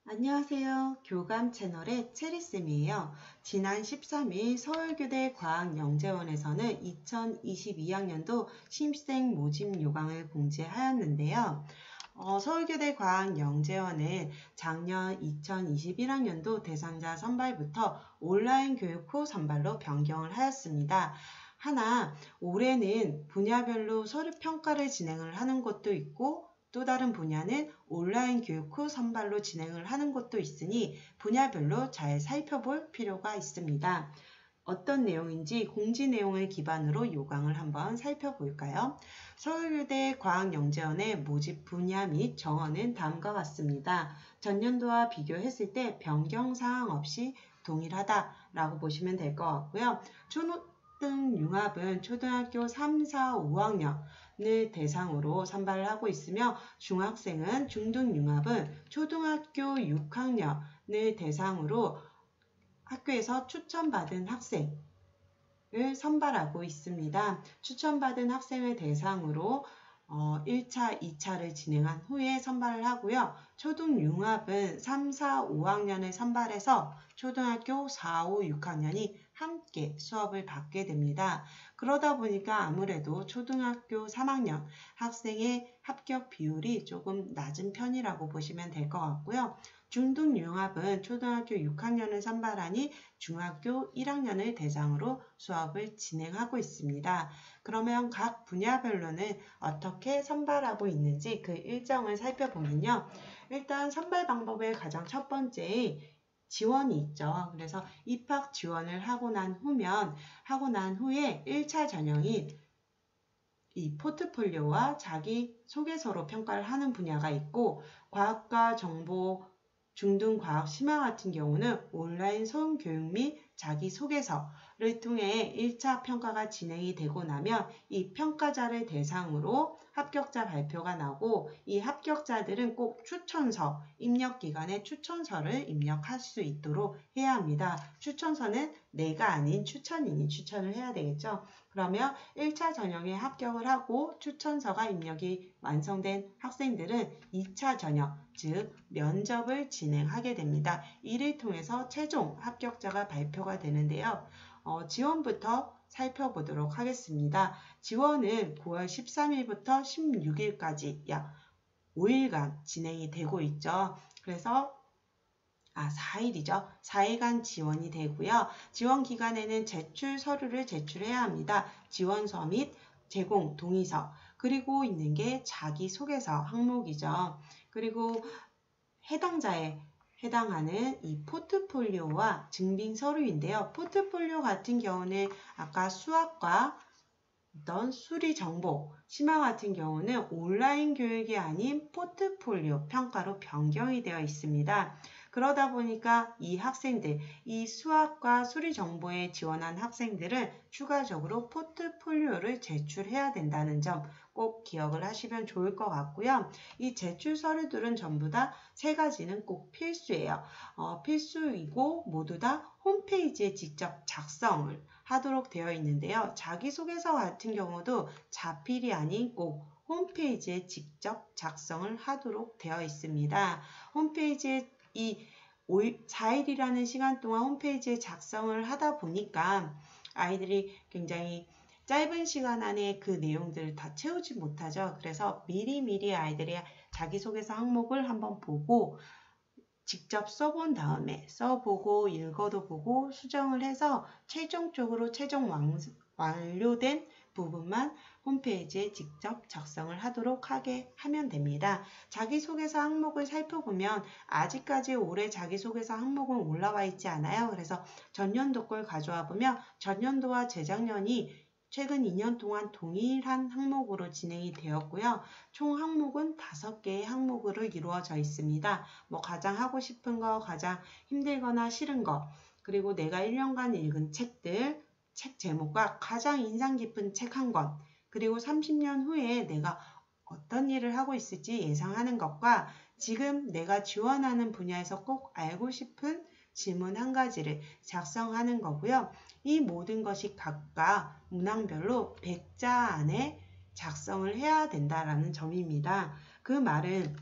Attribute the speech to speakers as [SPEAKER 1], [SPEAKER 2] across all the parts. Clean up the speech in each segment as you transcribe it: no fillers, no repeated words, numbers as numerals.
[SPEAKER 1] 안녕하세요. 교감 채널의 체리쌤이에요. 지난 13일 서울교대 과학영재원에서는 2022학년도 신입생 모집 요강을 공지하였는데요. 서울교대 과학영재원은 작년 2021학년도 대상자 선발부터 온라인 교육 후 선발로 변경을 하였습니다. 하나, 올해는 분야별로 서류 평가를 진행을 하는 곳도 있고 또 다른 분야는 온라인 교육 후 선발로 진행을 하는 곳도 있으니 분야별로 잘 살펴볼 필요가 있습니다. 어떤 내용인지 공지 내용을 기반으로 요강을 한번 살펴볼까요? 서울대 과학영재원의 모집 분야 및 정원은 다음과 같습니다. 전년도와 비교했을 때 변경사항 없이 동일하다라고 보시면 될 것 같고요. 초등 융합은 초등학교 3, 4, 5학년을 대상으로 선발을 하고 있으며 중학생은 중등 융합은 초등학교 6학년을 대상으로 학교에서 추천받은 학생을 선발하고 있습니다. 추천받은 학생을 대상으로 1차, 2차를 진행한 후에 선발을 하고요. 초등 융합은 3, 4, 5학년을 선발해서 초등학교 4, 5, 6학년이 함께 수업을 받게 됩니다. 그러다 보니까 아무래도 초등학교 3학년 학생의 합격 비율이 조금 낮은 편이라고 보시면 될 것 같고요. 중등 융합은 초등학교 6학년을 선발하니 중학교 1학년을 대상으로 수업을 진행하고 있습니다. 그러면 각 분야별로는 어떻게 선발하고 있는지 그 일정을 살펴보면요. 일단 선발 방법의 가장 첫 번째 지원이 있죠. 그래서 입학 지원을 하고 난 후에 1차 전형인 이 포트폴리오와 자기 소개서로 평가를 하는 분야가 있고 과학과 정보 중등 과학 심화 같은 경우는 온라인 소음 교육 및 자기소개서를 통해 1차 평가가 진행이 되고 나면 이 평가자를 대상으로 합격자 발표가 나고 이 합격자들은 꼭 추천서, 입력기간에 추천서를 입력할 수 있도록 해야 합니다. 추천서는 내가 아닌 추천인이 추천을 해야 되겠죠. 그러면 1차 전형에 합격을 하고 추천서가 입력이 완성된 학생들은 2차 전형, 즉 면접을 진행하게 됩니다. 이를 통해서 최종 합격자가 발표가 되는데요. 지원부터 살펴보도록 하겠습니다. 지원은 9월 13일부터 16일까지 약 5일간 진행이 되고 있죠. 그래서 4일이죠. 4일간 지원이 되고요. 지원 기간에는 제출 서류를 제출해야 합니다. 지원서 및 제공 동의서, 그리고 있는 게 자기소개서 항목이죠. 그리고 해당자에 해당하는 이 포트폴리오와 증빙 서류인데요. 포트폴리오 같은 경우는 아까 수학과 어떤 수리 정보, 심화 같은 경우는 온라인 교육이 아닌 포트폴리오 평가로 변경이 되어 있습니다. 그러다 보니까 이 학생들, 이 수학과 수리 정보에 지원한 학생들은 추가적으로 포트폴리오를 제출해야 된다는 점 꼭 기억을 하시면 좋을 것 같고요. 이 제출 서류들은 전부 다 세 가지는 꼭 필수예요. 필수이고 모두 다 홈페이지에 직접 작성을 하도록 되어 있는데요. 자기소개서 같은 경우도 자필이 아닌 꼭 홈페이지에 직접 작성을 하도록 되어 있습니다. 홈페이지에 이 4일이라는 시간 동안 홈페이지에 작성을 하다 보니까 아이들이 굉장히 짧은 시간 안에 그 내용들을 다 채우지 못하죠. 그래서 미리미리 아이들이 자기소개서 항목을 한번 보고 직접 써본 다음에 써보고 읽어도 보고 수정을 해서 최종적으로 최종 완료된 부분만 홈페이지에 직접 작성을 하도록 하면 됩니다. 자기소개서 항목을 살펴보면 아직까지 올해 자기소개서 항목은 올라와 있지 않아요. 그래서 전년도 걸 가져와 보면 전년도와 재작년이 최근 2년 동안 동일한 항목으로 진행이 되었고요. 총 항목은 5개의 항목으로 이루어져 있습니다. 가장 하고 싶은 거, 가장 힘들거나 싫은 거, 그리고 내가 1년간 읽은 책들, 책 제목과 가장 인상 깊은 책 한 권, 그리고 30년 후에 내가 어떤 일을 하고 있을지 예상하는 것과 지금 내가 지원하는 분야에서 꼭 알고 싶은 질문 한 가지를 작성하는 거고요. 이 모든 것이 각각 문항별로 100자 안에 작성을 해야 된다라는 점입니다. 그 말은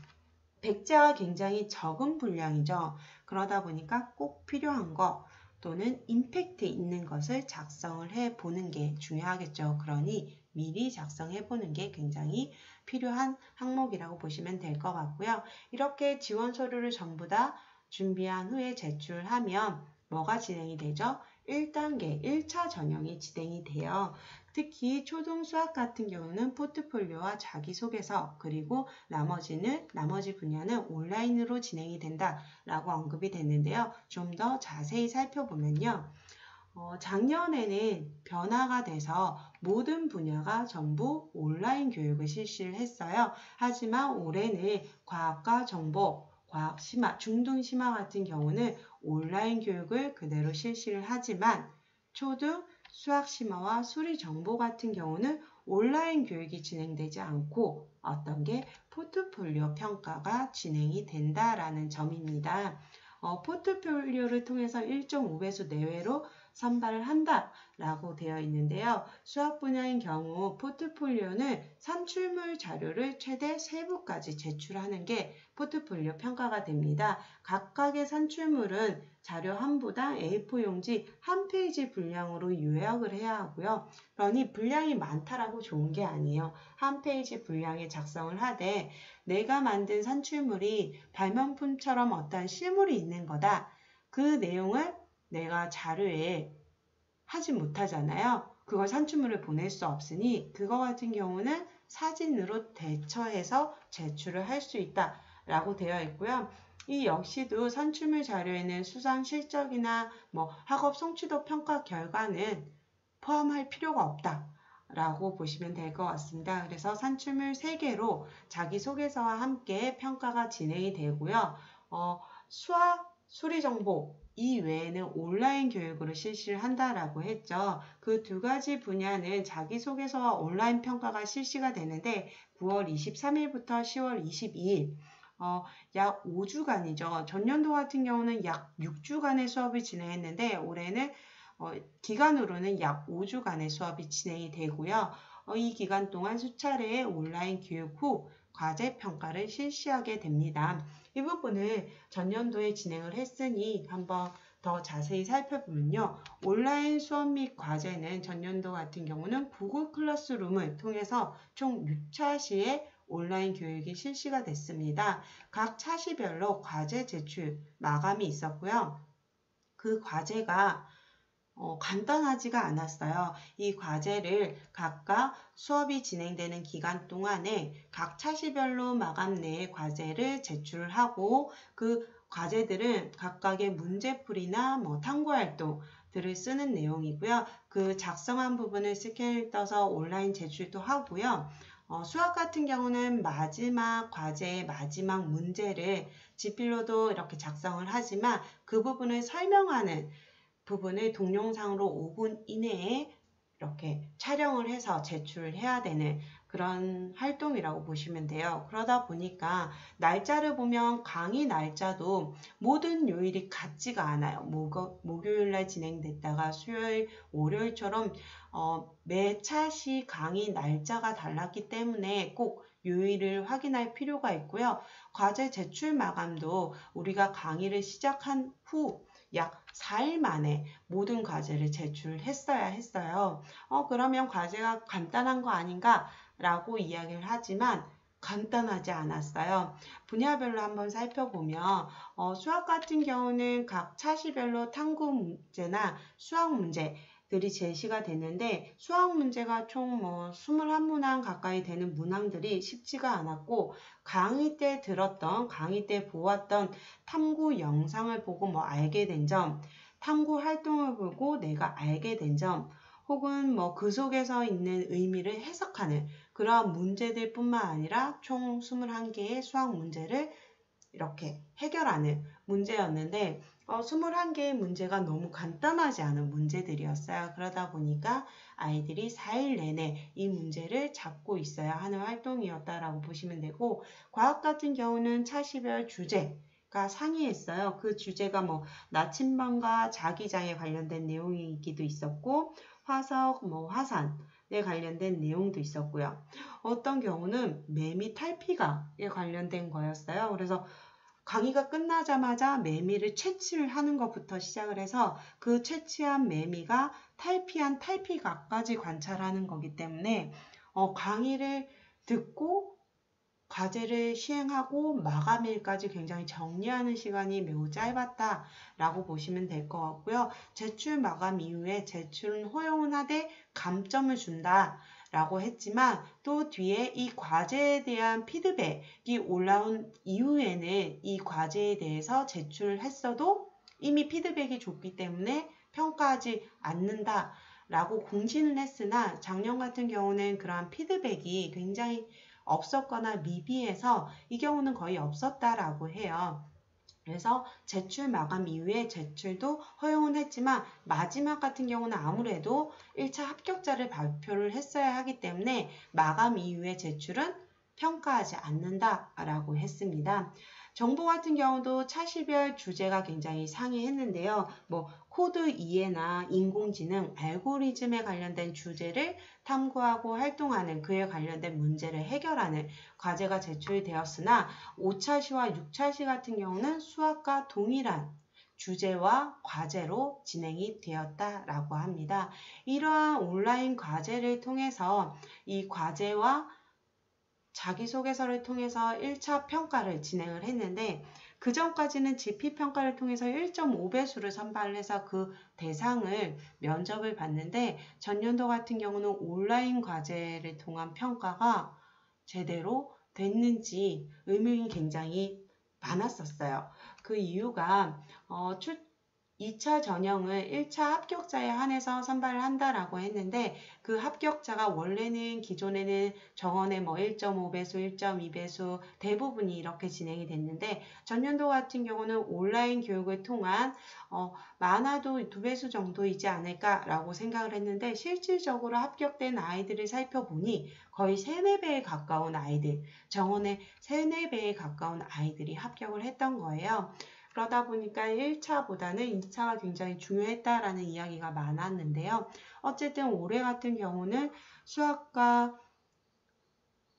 [SPEAKER 1] 백제와 굉장히 적은 분량이죠. 그러다 보니까 꼭 필요한 거 또는 임팩트 있는 것을 작성을 해보는 게 중요하겠죠. 그러니 미리 작성해보는 게 굉장히 필요한 항목이라고 보시면 될 것 같고요. 이렇게 지원 서류를 전부 다 준비한 후에 제출하면 뭐가 진행이 되죠? 1단계 1차 전형이 진행이 돼요. 특히 초등 수학 같은 경우는 포트폴리오와 자기소개서 그리고 나머지 분야는 온라인으로 진행이 된다라고 언급이 됐는데요. 좀 더 자세히 살펴보면요. 작년에는 변화가 돼서 모든 분야가 전부 온라인 교육을 실시를 했어요. 하지만 올해는 과학과 정보, 과학 심화, 중등 심화 같은 경우는 온라인 교육을 그대로 실시를 하지만 초등 수학 심화와 수리 정보 같은 경우는 온라인 교육이 진행되지 않고 어떤 게 포트폴리오 평가가 진행이 된다라는 점입니다. 포트폴리오를 통해서 1.5배수 내외로 선발을 한다라고 되어 있는데요. 수학 분야인 경우 포트폴리오는 산출물 자료를 최대 3부까지 제출하는 게 포트폴리오 평가가 됩니다. 각각의 산출물은 자료 한 부당 A4 용지 한 페이지 분량으로 요약을 해야 하고요. 그러니 분량이 많다라고 좋은 게 아니에요. 한 페이지 분량에 작성을 하되 내가 만든 산출물이 발명품처럼 어떤 실물이 있는 거다. 그 내용을 내가 자료에 하지 못하잖아요. 그걸 산출물을 보낼 수 없으니 그거 같은 경우는 사진으로 대처해서 제출을 할 수 있다라고 되어 있고요. 이 역시도 산출물 자료에는 수상 실적이나 학업 성취도 평가 결과는 포함할 필요가 없다. 라고 보시면 될 것 같습니다. 그래서 산출물 3개로 자기소개서와 함께 평가가 진행이 되고요. 수학, 수리정보 이외에는 온라인 교육으로 실시를 한다라고 했죠. 그 2가지 분야는 자기소개서와 온라인 평가가 실시가 되는데 9월 23일부터 10월 22일 약 5주간이죠. 전년도 같은 경우는 약 6주간의 수업이 진행했는데 올해는 기간으로는 약 5주간의 수업이 진행이 되고요. 이 기간 동안 수차례의 온라인 교육 후 과제 평가를 실시하게 됩니다. 이 부분을 전년도에 진행을 했으니 한번 더 자세히 살펴보면요. 온라인 수업 및 과제는 전년도 같은 경우는 구글 클래스룸을 통해서 총 6차 시에 온라인 교육이 실시가 됐습니다. 각 차시별로 과제 제출 마감이 있었고요. 그 과제가 간단하지가 않았어요. 이 과제를 각각 수업이 진행되는 기간 동안에 각 차시별로 마감 내에 과제를 제출을 하고 그 과제들은 각각의 문제풀이나 탐구활동들을 쓰는 내용이고요. 그 작성한 부분을 스캔을 떠서 온라인 제출도 하고요. 수학 같은 경우는 마지막 과제의 마지막 문제를 지필로도 이렇게 작성을 하지만 그 부분을 설명하는 부분을 동영상으로 5분 이내에 이렇게 촬영을 해서 제출을 해야 되는 그런 활동이라고 보시면 돼요. 그러다 보니까 날짜를 보면 강의 날짜도 모든 요일이 같지가 않아요. 목요일날 진행됐다가 수요일, 월요일처럼 매 차시 강의 날짜가 달랐기 때문에 꼭 요일을 확인할 필요가 있고요. 과제 제출 마감도 우리가 강의를 시작한 후 약 4일 만에 모든 과제를 제출했어야 했어요. 그러면 과제가 간단한 거 아닌가? 라고 이야기를 하지만 간단하지 않았어요. 분야별로 한번 살펴보면 수학 같은 경우는 각 차시별로 탐구 문제나 수학 문제들이 제시가 됐는데 수학 문제가 총 21문항 가까이 되는 문항들이 쉽지가 않았고 강의 때 보았던 탐구 영상을 보고 알게 된 점, 탐구 활동을 보고 내가 알게 된 점, 혹은 그 속에서 있는 의미를 해석하는 그러한 문제들 뿐만 아니라 총 21개의 수학 문제를 이렇게 해결하는 문제였는데 21개의 문제가 너무 간단하지 않은 문제들이었어요. 그러다 보니까 아이들이 4일 내내 이 문제를 잡고 있어야 하는 활동이었다라고 보시면 되고 과학 같은 경우는 차시별 주제가 상이했어요. 그 주제가 나침반과 자기장에 관련된 내용이기도 있었고 화석, 화산, 관련된 내용도 있었고요. 어떤 경우는 매미 탈피가에 관련된 거였어요. 그래서 강의가 끝나자마자 매미를 채취를 하는 것부터 시작을 해서 그 채취한 매미가 탈피한 탈피각까지 관찰하는 거기 때문에 강의를 듣고 과제를 시행하고 마감일까지 굉장히 정리하는 시간이 매우 짧았다라고 보시면 될 것 같고요. 제출 마감 이후에 제출은 허용은 하되 감점을 준다라고 했지만 또 뒤에 이 과제에 대한 피드백이 올라온 이후에는 이 과제에 대해서 제출을 했어도 이미 피드백이 줬기 때문에 평가하지 않는다라고 공지는 했으나 작년 같은 경우는 그러한 피드백이 굉장히 없었거나 미비해서 이 경우는 거의 없었다라고 해요. 그래서 제출 마감 이후에 제출도 허용은 했지만 마지막 같은 경우는 아무래도 1차 합격자를 발표를 했어야 하기 때문에 마감 이후에 제출은 평가하지 않는다라고 했습니다. 정보 같은 경우도 차시별 주제가 굉장히 상이했는데요. 코드 이해나 인공지능, 알고리즘에 관련된 주제를 탐구하고 활동하는 그에 관련된 문제를 해결하는 과제가 제출되었으나 5차시와 6차시 같은 경우는 수학과 동일한 주제와 과제로 진행이 되었다라고 합니다. 이러한 온라인 과제를 통해서 이 과제와 자기소개서를 통해서 1차 평가를 진행을 했는데 그 전까지는 GP평가를 통해서 1.5배수를 선발을 해서 그 대상을 면접을 봤는데 전년도 같은 경우는 온라인 과제를 통한 평가가 제대로 됐는지 의문이 굉장히 많았었어요. 그 이유가 2차 전형을 1차 합격자에 한해서 선발을 한다라고 했는데 그 합격자가 원래는 기존에는 정원의 1.5배수, 1.2배수 대부분이 이렇게 진행이 됐는데 전년도 같은 경우는 온라인 교육을 통한 많아도 2배수 정도이지 않을까라고 생각을 했는데 실질적으로 합격된 아이들을 살펴보니 거의 3, 4배에 가까운 아이들, 정원의 3, 4배에 가까운 아이들이 합격을 했던 거예요. 그러다 보니까 1차보다는 2차가 굉장히 중요했다라는 이야기가 많았는데요. 어쨌든 올해 같은 경우는 수학과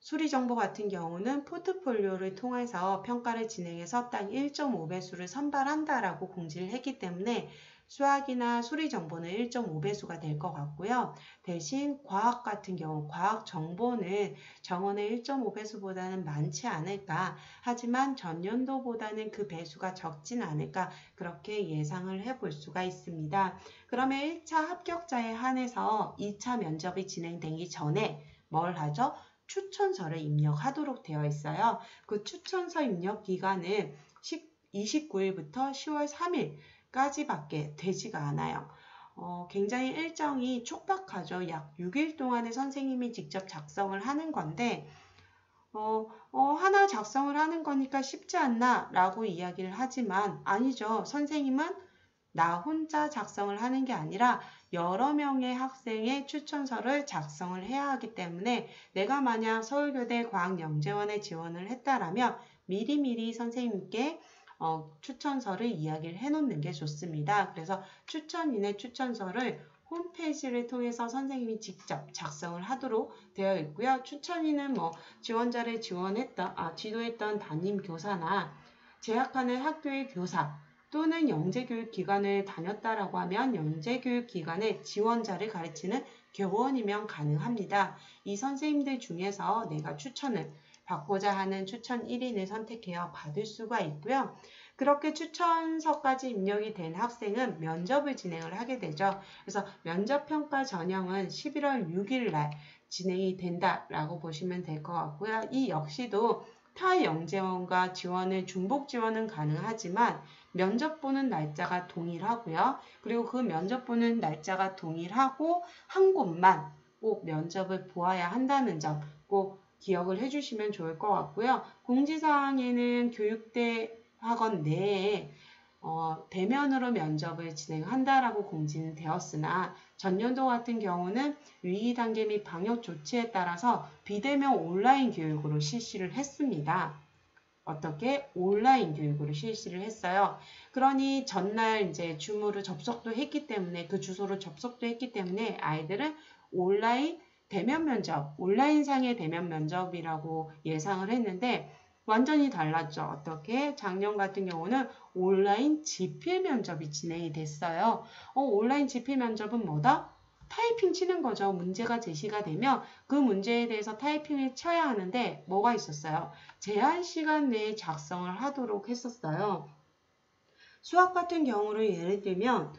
[SPEAKER 1] 수리정보 같은 경우는 포트폴리오를 통해서 평가를 진행해서 딱 1.5배수를 선발한다라고 공지를 했기 때문에 수학이나 수리정보는 1.5배수가 될 것 같고요. 대신 과학 같은 경우, 과학 정보는 정원의 1.5배수보다는 많지 않을까. 하지만 전년도보다는 그 배수가 적진 않을까. 그렇게 예상을 해볼 수가 있습니다. 그러면 1차 합격자에 한해서 2차 면접이 진행되기 전에 뭘 하죠? 추천서를 입력하도록 되어 있어요. 그 추천서 입력 기간은 29일부터 10월 3일까지밖에 되지가 않아요. 굉장히 일정이 촉박하죠. 약 6일 동안에 선생님이 직접 작성을 하는 건데 하나 작성을 하는 거니까 쉽지 않나 라고 이야기를 하지만 아니죠. 선생님은 나 혼자 작성을 하는 게 아니라 여러 명의 학생의 추천서를 작성을 해야 하기 때문에 내가 만약 서울교대 과학영재원에 지원을 했다라면 미리미리 선생님께 추천서를 이야기를 해놓는 게 좋습니다. 그래서 추천인의 추천서를 홈페이지를 통해서 선생님이 직접 작성을 하도록 되어 있고요. 추천인은 지원자를 지도했던 담임 교사나 재학하는 학교의 교사 또는 영재교육기관을 다녔다라고 하면 영재교육기관의 지원자를 가르치는 교원이면 가능합니다. 이 선생님들 중에서 내가 추천을 받고자 하는 추천 1인을 선택해서 받을 수가 있고요. 그렇게 추천서까지 입력이 된 학생은 면접을 진행을 하게 되죠. 그래서 면접평가 전형은 11월 6일 날 진행이 된다라고 보시면 될 것 같고요. 이 역시도 타 영재원과 지원을 중복 지원은 가능하지만 면접 보는 날짜가 동일하고요. 그리고 그 면접 보는 날짜가 동일하고 한 곳만 꼭 면접을 보아야 한다는 점 꼭 기억을 해주시면 좋을 것 같고요. 공지사항에는 교육대 학원 내에 대면으로 면접을 진행한다라고 공지는 되었으나 전년도 같은 경우는 위기 단계 및 방역 조치에 따라서 비대면 온라인 교육으로 실시를 했습니다. 어떻게? 온라인 교육으로 실시를 했어요. 그러니 전날 이제 줌으로 접속도 했기 때문에 그 주소로 접속도 했기 때문에 아이들은 온라인 대면 면접, 온라인상의 대면 면접이라고 예상을 했는데 완전히 달랐죠. 어떻게? 작년 같은 경우는 온라인 지필 면접이 진행이 됐어요. 온라인 지필 면접은 뭐다? 타이핑 치는 거죠. 문제가 제시가 되면 그 문제에 대해서 타이핑을 쳐야 하는데 뭐가 있었어요? 제한 시간 내에 작성을 하도록 했었어요. 수학 같은 경우를 예를 들면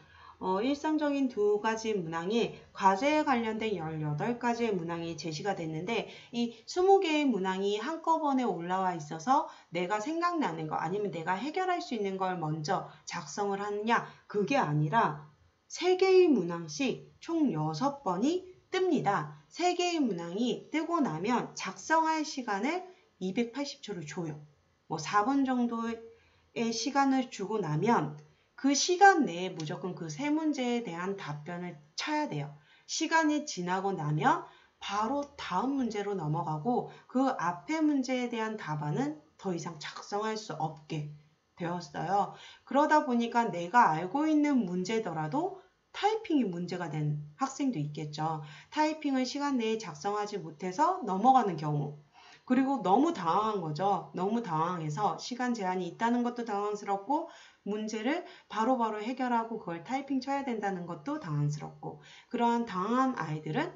[SPEAKER 1] 일상적인 두 가지 문항이 과제에 관련된 18가지의 문항이 제시가 됐는데 이 20개의 문항이 한꺼번에 올라와 있어서 내가 생각나는 거 아니면 내가 해결할 수 있는 걸 먼저 작성을 하느냐 그게 아니라 3개의 문항씩 총 6번이 뜹니다. 3개의 문항이 뜨고 나면 작성할 시간을 280초를 줘요. 뭐 4분 정도의 시간을 주고 나면 그 시간 내에 무조건 그 세 문제에 대한 답변을 쳐야 돼요. 시간이 지나고 나면 바로 다음 문제로 넘어가고 그 앞에 문제에 대한 답안은 더 이상 작성할 수 없게 되었어요. 그러다 보니까 내가 알고 있는 문제더라도 타이핑이 문제가 된 학생도 있겠죠. 타이핑을 시간 내에 작성하지 못해서 넘어가는 경우. 그리고 너무 당황한 거죠. 너무 당황해서 시간 제한이 있다는 것도 당황스럽고 문제를 바로바로 해결하고 그걸 타이핑 쳐야 된다는 것도 당황스럽고 그러한 당황한 아이들은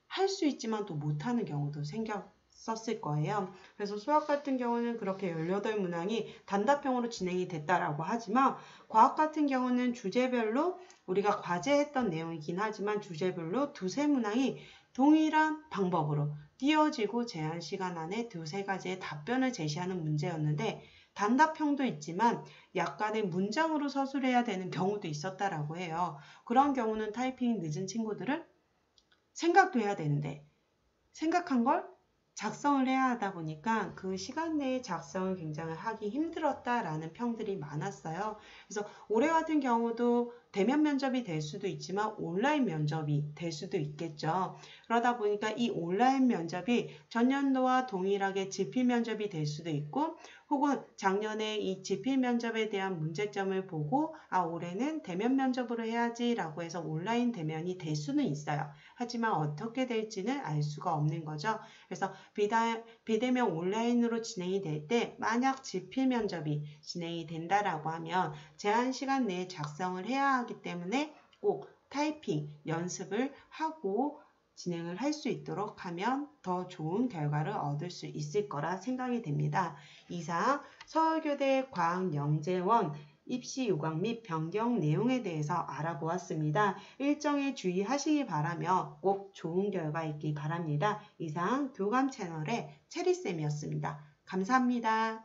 [SPEAKER 1] 할 수 있지만 또 못하는 경우도 생겼었을 거예요. 그래서 수학 같은 경우는 그렇게 18문항이 단답형으로 진행이 됐다라고 하지만 과학 같은 경우는 주제별로 우리가 과제했던 내용이긴 하지만 주제별로 두세 문항이 동일한 방법으로 띄어지고 제한 시간 안에 두세 가지의 답변을 제시하는 문제였는데 단답형도 있지만 약간의 문장으로 서술해야 되는 경우도 있었다라고 해요. 그런 경우는 타이핑이 늦은 친구들은 생각도 해야 되는데 생각한 걸 작성을 해야 하다 보니까 그 시간 내에 작성을 굉장히 하기 힘들었다라는 평들이 많았어요. 그래서 올해 같은 경우도 대면 면접이 될 수도 있지만 온라인 면접이 될 수도 있겠죠. 그러다 보니까 이 온라인 면접이 전년도와 동일하게 지필 면접이 될 수도 있고 혹은 작년에 이 지필 면접에 대한 문제점을 보고 올해는 대면 면접으로 해야지라고 해서 온라인 대면이 될 수는 있어요. 하지만 어떻게 될지는 알 수가 없는 거죠. 그래서 비대면 온라인으로 진행이 될 때 만약 지필 면접이 진행이 된다라고 하면 제한 시간 내에 작성을 해야 하기 때문에 꼭 타이핑 연습을 하고 진행을 할 수 있도록 하면 더 좋은 결과를 얻을 수 있을 거라 생각이 됩니다. 이상 서울교대 과학영재원 입시 요강 및 변경 내용에 대해서 알아보았습니다. 일정에 주의하시기 바라며 꼭 좋은 결과 있길 바랍니다. 이상 교감 채널의 체리쌤이었습니다. 감사합니다.